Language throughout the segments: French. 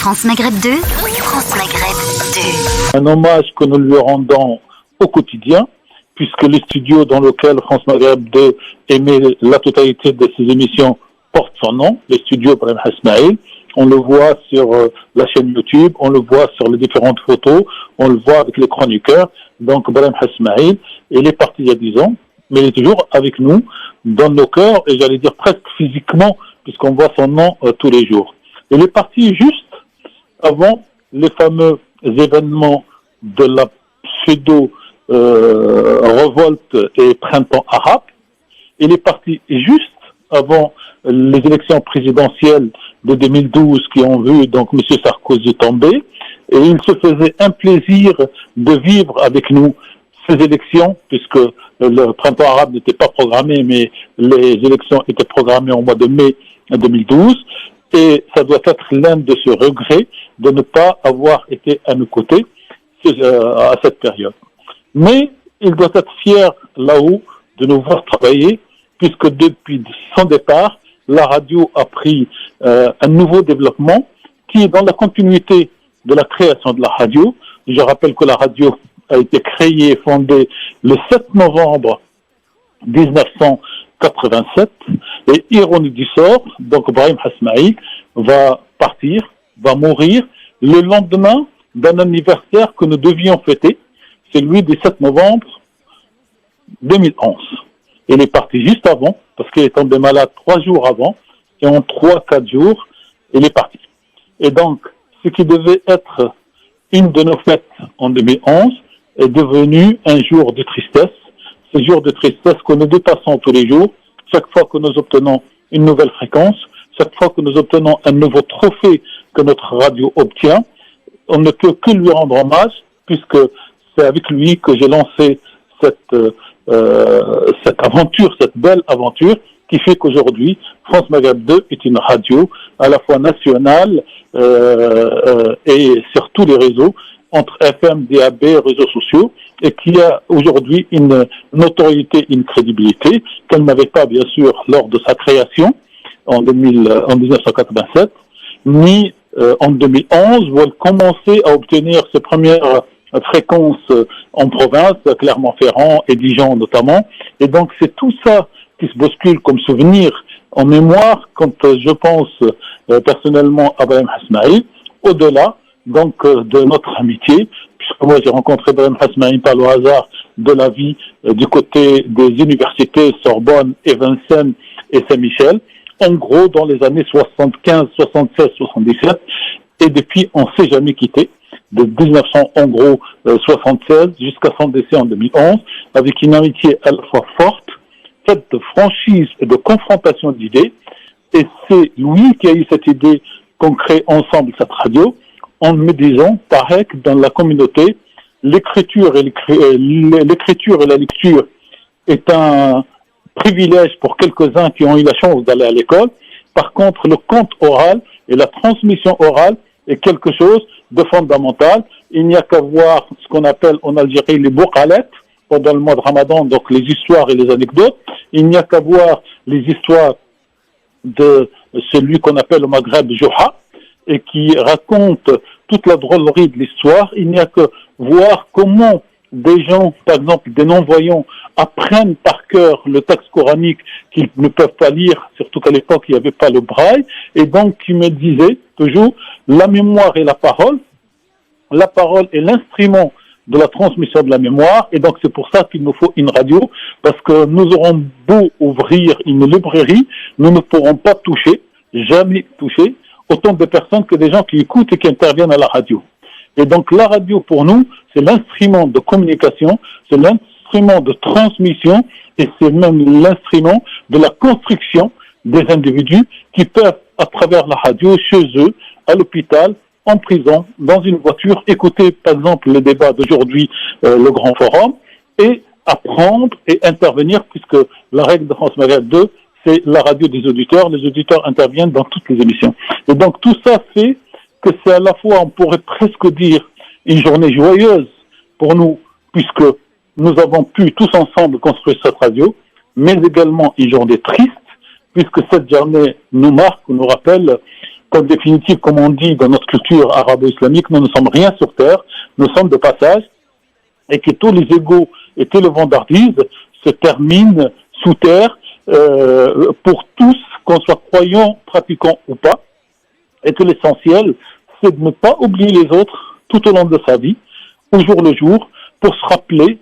France Maghreb 2, France Maghreb 2. Un hommage que nous lui rendons au quotidien, puisque les studios dans lesquels France Maghreb 2 émet la totalité de ses émissions portent son nom, les studios Brahim Hasmaïl. On le voit sur la chaîne YouTube, on le voit sur les différentes photos, on le voit avec les chroniqueurs. Donc Brahim Hasmaïl, il est parti il y a 10 ans, mais il est toujours avec nous, dans nos cœurs, et j'allais dire presque physiquement, puisqu'on voit son nom tous les jours. Il est parti juste avant les fameux événements de la pseudo-révolte et printemps arabe. Il est parti juste avant les élections présidentielles de 2012 qui ont vu donc M. Sarkozy tomber. Et il se faisait un plaisir de vivre avec nous ces élections, puisque le printemps arabe n'était pas programmé, mais les élections étaient programmées au mois de mai 2012. Et ça doit être l'un de ses regrets de ne pas avoir été à nos côtés à cette période. Mais il doit être fier là-haut de nous voir travailler, puisque depuis son départ, la radio a pris un nouveau développement qui est dans la continuité de la création de la radio. Je rappelle que la radio a été créée et fondée le 7 novembre 1987. Et ironie du sort, donc Brahim Hasmaïl va partir, va mourir le lendemain d'un anniversaire que nous devions fêter. C'est lui du 7 novembre 2011. Il est parti juste avant, parce qu'il est tombé malade 3 jours avant, et en 3-4 jours, il est parti. Et donc, ce qui devait être une de nos fêtes en 2011 est devenu un jour de tristesse. Ce jour de tristesse que nous dépassons tous les jours, chaque fois que nous obtenons une nouvelle fréquence, chaque fois que nous obtenons un nouveau trophée que notre radio obtient, on ne peut que lui rendre hommage, puisque c'est avec lui que j'ai lancé cette aventure, cette belle aventure, qui fait qu'aujourd'hui, France Maghreb 2 est une radio à la fois nationale et sur tous les réseaux, entre FM, DAB, réseaux sociaux, et qui a aujourd'hui une notoriété, une crédibilité qu'elle n'avait pas, bien sûr, lors de sa création en 1987, ni en 2011, où elle commençait à obtenir ses premières fréquences en province, Clermont-Ferrand et Dijon notamment. Et donc c'est tout ça qui se bouscule comme souvenir en mémoire quand je pense personnellement à Brahim Hasmaïl, au-delà donc de notre amitié, puisque moi j'ai rencontré Brahim Hasmaïl par le hasard de la vie du côté des universités Sorbonne et Vincennes et Saint-Michel, en gros dans les années 75, 76, 77, et depuis on ne s'est jamais quitté, de 1976 jusqu'à son décès en 2011, avec une amitié à la fois forte, faite de franchise et de confrontation d'idées. Et c'est lui qui a eu cette idée qu'on crée ensemble cette radio, en me disant, pareil, que dans la communauté, l'écriture et la lecture est un privilège pour quelques-uns qui ont eu la chance d'aller à l'école. Par contre, le conte oral et la transmission orale est quelque chose de fondamental. Il n'y a qu'à voir ce qu'on appelle en Algérie les bouqalettes pendant le mois de Ramadan, donc les histoires et les anecdotes. Il n'y a qu'à voir les histoires de celui qu'on appelle au Maghreb Jouha et qui raconte toute la drôlerie de l'histoire. Il n'y a que voir comment des gens, par exemple des non-voyants, apprennent par cœur le texte coranique qu'ils ne peuvent pas lire, surtout qu'à l'époque il n'y avait pas le braille, et donc qui me disaient toujours la mémoire et la parole est l'instrument de la transmission de la mémoire, et donc c'est pour ça qu'il nous faut une radio, parce que nous aurons beau ouvrir une librairie, nous ne pourrons pas toucher, jamais toucher, autant de personnes que des gens qui écoutent et qui interviennent à la radio. Et donc la radio pour nous, c'est l'instrument de communication, c'est l'instrument de transmission et c'est même l'instrument de la construction des individus qui peuvent, à travers la radio, chez eux, à l'hôpital, en prison, dans une voiture, écouter par exemple le débat d'aujourd'hui, le Grand Forum, et apprendre et intervenir, puisque la règle de France Maghreb 2, c'est la radio des auditeurs. Les auditeurs interviennent dans toutes les émissions. Et donc tout ça fait que c'est à la fois, on pourrait presque dire, une journée joyeuse pour nous, puisque nous avons pu tous ensemble construire cette radio, mais également une journée triste, puisque cette journée nous marque, nous rappelle qu'en définitive, comme on dit dans notre culture arabo-islamique, nous ne sommes rien sur terre, nous sommes de passage, et que tous les égos et tous les vandardises se terminent sous terre pour tous, qu'on soit croyants, pratiquants ou pas, et que l'essentiel, c'est de ne pas oublier les autres tout au long de sa vie, au jour le jour, pour se rappeler,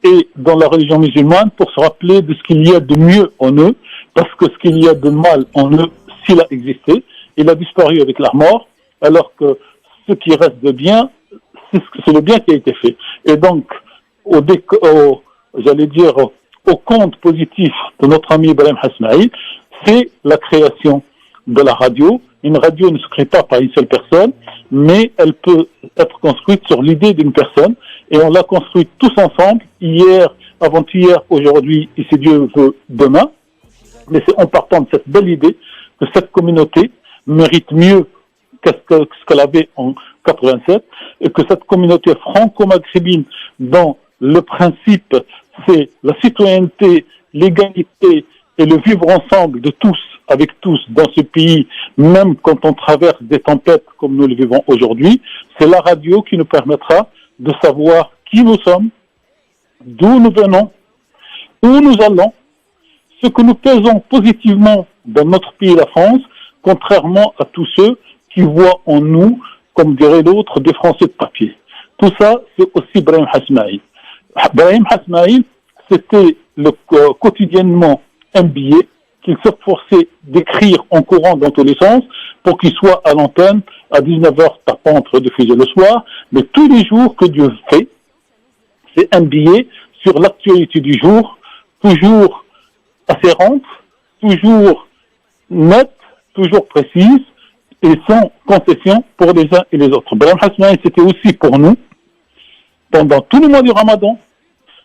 et dans la religion musulmane, pour se rappeler de ce qu'il y a de mieux en eux, parce que ce qu'il y a de mal en eux, s'il a existé, il a disparu avec la mort, alors que ce qui reste de bien, c'est le bien qui a été fait. Et donc, j'allais dire, au compte positif de notre ami Ibrahim Hasmaïl, c'est la création de la radio. Une radio ne se crée pas par une seule personne, mais elle peut être construite sur l'idée d'une personne, et on l'a construite tous ensemble, hier, avant-hier, aujourd'hui, et si Dieu veut, demain. Mais c'est en partant de cette belle idée que cette communauté mérite mieux que ce qu'elle avait en 87, et que cette communauté franco-maghrébine, dont le principe, c'est la citoyenneté, l'égalité et le vivre ensemble de tous, avec tous, dans ce pays, même quand on traverse des tempêtes comme nous le vivons aujourd'hui, c'est la radio qui nous permettra de savoir qui nous sommes, d'où nous venons, où nous allons, ce que nous pesons positivement dans notre pays, la France, contrairement à tous ceux qui voient en nous, comme dirait l'autre, des Français de papier. Tout ça, c'est aussi Ibrahim Hasmaïl. Ibrahim Hasmaïl, c'était quotidiennement un billet qu'il s'efforçait d'écrire en courant dans tous les sens pour qu'il soit à l'antenne à 19h tapant entre deux fusées le soir. Mais tous les jours que Dieu fait, c'est un billet sur l'actualité du jour, toujours afférente, toujours nette, toujours précise et sans concession pour les uns et les autres. Ibrahim Hasmaïl, c'était aussi pour nous, pendant tout le mois du Ramadan,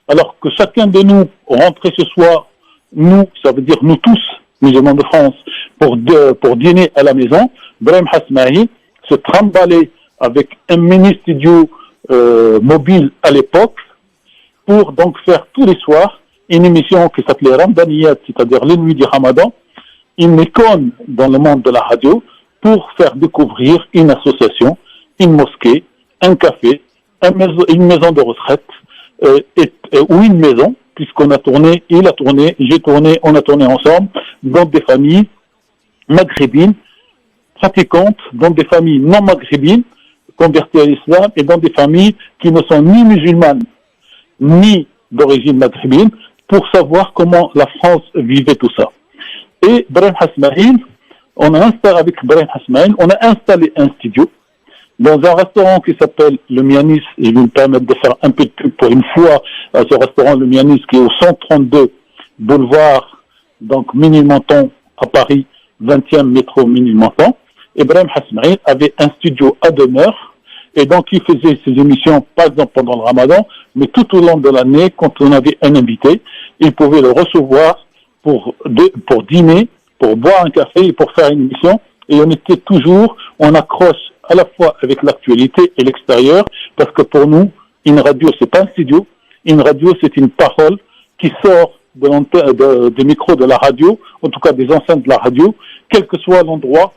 alors que chacun de nous rentrait ce soir, nous, ça veut dire nous tous, musulmans de France, pour dîner à la maison, Ibrahim Hasmaïl se trimballait avec un mini-studio mobile à l'époque pour donc faire tous les soirs une émission qui s'appelait Ramadaniyat, c'est-à-dire les nuits du Ramadan, une icône dans le monde de la radio pour faire découvrir une association, une mosquée, un café, une maison de retraite ou une maison, puisqu'on a tourné, il a tourné, j'ai tourné, on a tourné ensemble, dans des familles maghrébines, pratiquantes, dans des familles non maghrébines, converties à l'islam, et dans des familles qui ne sont ni musulmanes, ni d'origine maghrébine, pour savoir comment la France vivait tout ça. Et Ibrahim Hasmaïl, on a installé un studio dans un restaurant qui s'appelle le Mianis, et je vais me permettre de faire un peu de pub pour une fois à ce restaurant, le Mianis, qui est au 132 boulevard, donc Ménilmontant à Paris, 20e métro Ménilmontant. Ibrahim Hasmaïl avait un studio à demeure, et donc il faisait ses émissions, pas exemple pendant le Ramadan, mais tout au long de l'année, quand on avait un invité, il pouvait le recevoir pour dîner, pour boire un café et pour faire une émission, et on était toujours, on accroche à la fois avec l'actualité et l'extérieur, parce que pour nous, une radio, c'est pas un studio, une radio, c'est une parole qui sort des micros de la radio, en tout cas des enceintes de la radio, quel que soit l'endroit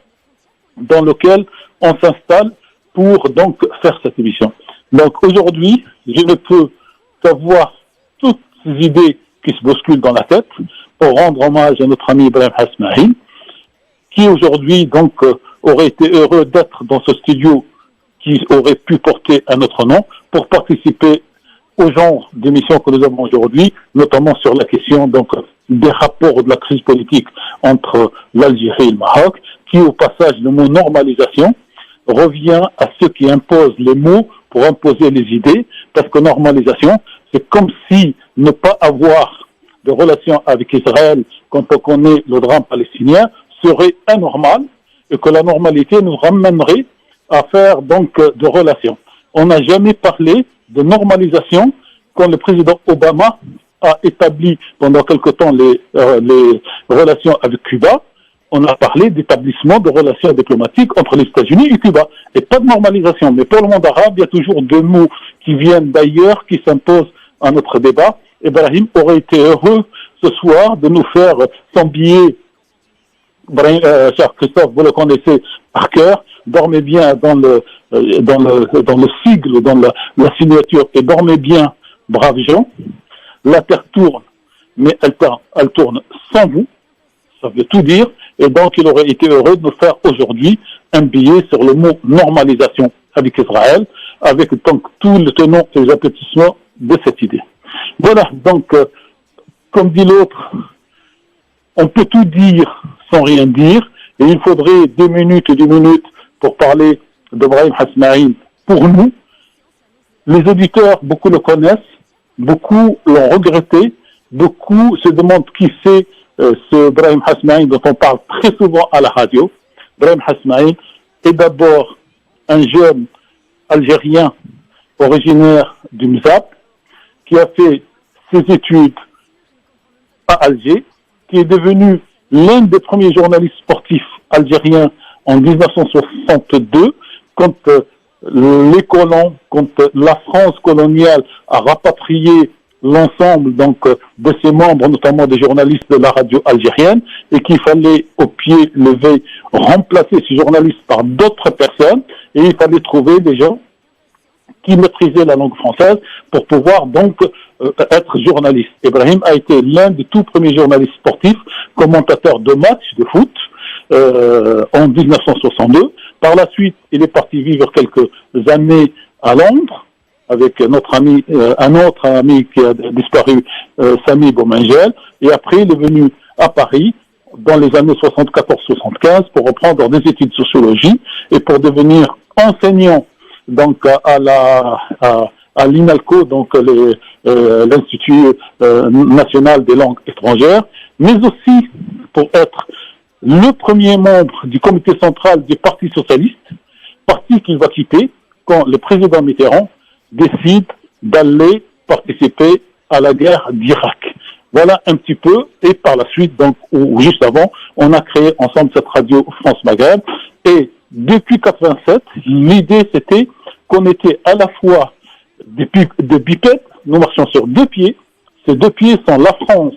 dans lequel on s'installe pour donc faire cette émission. Donc aujourd'hui, je ne peux qu'avoir toutes ces idées qui se bousculent dans la tête pour rendre hommage à notre ami Ibrahim Hasmaïl, qui aujourd'hui donc aurait été heureux d'être dans ce studio qui aurait pu porter un autre nom pour participer au genre d'émissions que nous avons aujourd'hui, notamment sur la question donc des rapports de la crise politique entre l'Algérie et le Maroc, qui au passage le mot normalisation revient à ceux qui imposent les mots pour imposer les idées, parce que normalisation, c'est comme si ne pas avoir de relations avec Israël quand on connaît le drame palestinien serait anormal, et que la normalité nous ramènerait à faire donc de relations. On n'a jamais parlé de normalisation quand le président Obama a établi pendant quelque temps les relations avec Cuba. On a parlé d'établissement de relations diplomatiques entre les États-Unis et Cuba, et pas de normalisation. Mais pour le monde arabe, il y a toujours deux mots qui viennent d'ailleurs, qui s'imposent à notre débat. Ibrahim aurait été heureux ce soir de nous faire son billet cher Christophe, vous le connaissez par cœur, dormez bien dans le sigle, dans la signature, et dormez bien, braves gens. La Terre tourne, mais elle tourne sans vous, ça veut tout dire, et donc il aurait été heureux de nous faire aujourd'hui un billet sur le mot normalisation avec Israël, avec donc tout le tenant et les aboutissants de cette idée. Voilà, donc, comme dit l'autre, on peut tout dire sans rien dire, et il faudrait 2 minutes pour parler d'Ibrahim Hasnaïn pour nous. Les auditeurs, beaucoup le connaissent, beaucoup l'ont regretté, beaucoup se demandent qui c'est ce Ibrahim Hasnaïn dont on parle très souvent à la radio. Ibrahim Hasnaïn est d'abord un jeune Algérien originaire du Mzab, qui a fait ses études à Alger, qui est devenu l'un des premiers journalistes sportifs algériens en 1962, quand les colons, quand la France coloniale a rapatrié l'ensemble donc de ses membres, notamment des journalistes de la radio algérienne, et qu'il fallait au pied levé remplacer ces journalistes par d'autres personnes, et il fallait trouver des gens qui maîtrisaient la langue française pour pouvoir donc être journaliste. Ibrahim a été l'un des tout premiers journalistes sportifs, commentateur de matchs de foot en 1962. Par la suite, il est parti vivre quelques années à Londres avec notre ami, un autre ami qui a disparu, Sami Boumengel, et après il est venu à Paris dans les années 74-75 pour reprendre des études de sociologie et pour devenir enseignant donc à l'INALCO, donc l'Institut national des langues étrangères, mais aussi pour être le premier membre du comité central du Parti socialiste, parti qu'il va quitter quand le président Mitterrand décide d'aller participer à la guerre d'Irak. Voilà un petit peu, et par la suite, donc, ou juste avant, on a créé ensemble cette radio France Maghreb, et depuis 87, l'idée c'était qu'on était à la fois de bipèdes, nous marchions sur 2 pieds, ces 2 pieds sont la France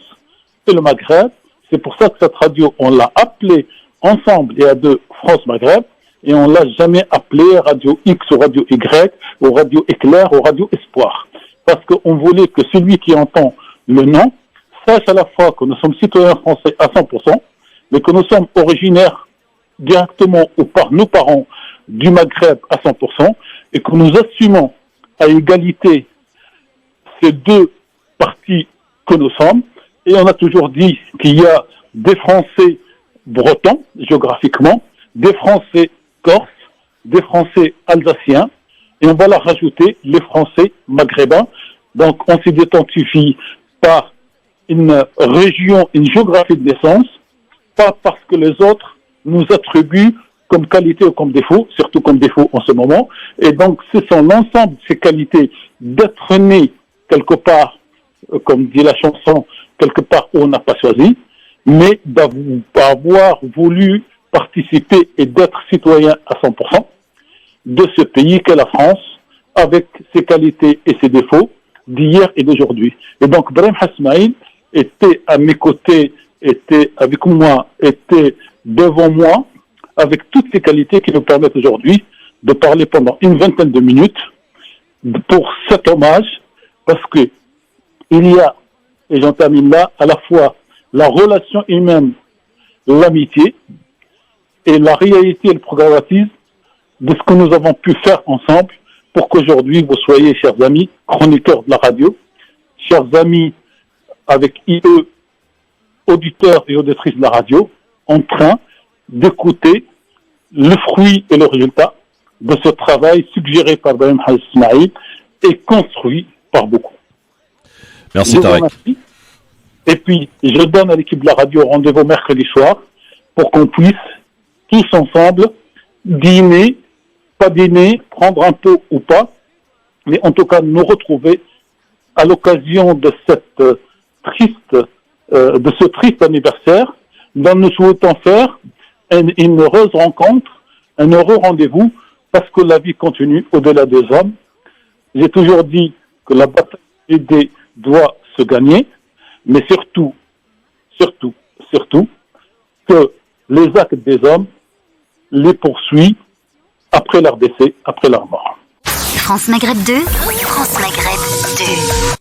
et le Maghreb, c'est pour ça que cette radio, on l'a appelée ensemble et à 2 France Maghreb, et on l'a jamais appelée Radio X ou Radio Y, ou Radio Éclair ou Radio Espoir, parce qu'on voulait que celui qui entend le nom sache à la fois que nous sommes citoyens français à 100%, mais que nous sommes originaires directement ou par nos parents du Maghreb à 100%, et que nous assumons à égalité ces 2 parties que nous sommes, et on a toujours dit qu'il y a des Français bretons, géographiquement, des Français corses, des Français alsaciens, et on va leur rajouter les Français maghrébins. Donc on s'identifie par une région, une géographie de naissance, pas parce que les autres nous attribuent comme qualité ou comme défaut, surtout comme défaut en ce moment. Et donc, ce sont l'ensemble de ces qualités d'être né quelque part, comme dit la chanson, quelque part où on n'a pas choisi, mais d'avoir voulu participer et d'être citoyen à 100% de ce pays qu'est la France, avec ses qualités et ses défauts d'hier et d'aujourd'hui. Et donc, Ibrahim Hasnaïn était à mes côtés, était avec moi, était devant moi, avec toutes ces qualités qui nous permettent aujourd'hui de parler pendant une vingtaine de minutes pour cet hommage, parce que il y a, et j'en termine là, à la fois la relation humaine, l'amitié, et la réalité et le progressisme de ce que nous avons pu faire ensemble pour qu'aujourd'hui vous soyez, chers amis, chroniqueurs de la radio, chers amis avec IE, auditeurs et auditrices de la radio, en train d'écouter le fruit et le résultat de ce travail suggéré par Ibrahim Hasnaïn et construit par beaucoup. Merci Tarek. Et puis, je donne à l'équipe de la radio rendez-vous mercredi soir pour qu'on puisse tous ensemble dîner, pas dîner, prendre un peu ou pas, mais en tout cas nous retrouver à l'occasion de cette de ce triste anniversaire dont nous souhaitons faire une heureuse rencontre, un heureux rendez-vous, parce que la vie continue au-delà des hommes. J'ai toujours dit que la bataille des idées doit se gagner, mais surtout, que les actes des hommes, les poursuit après leur décès, après leur mort. France Maghreb 2, France Maghreb 2.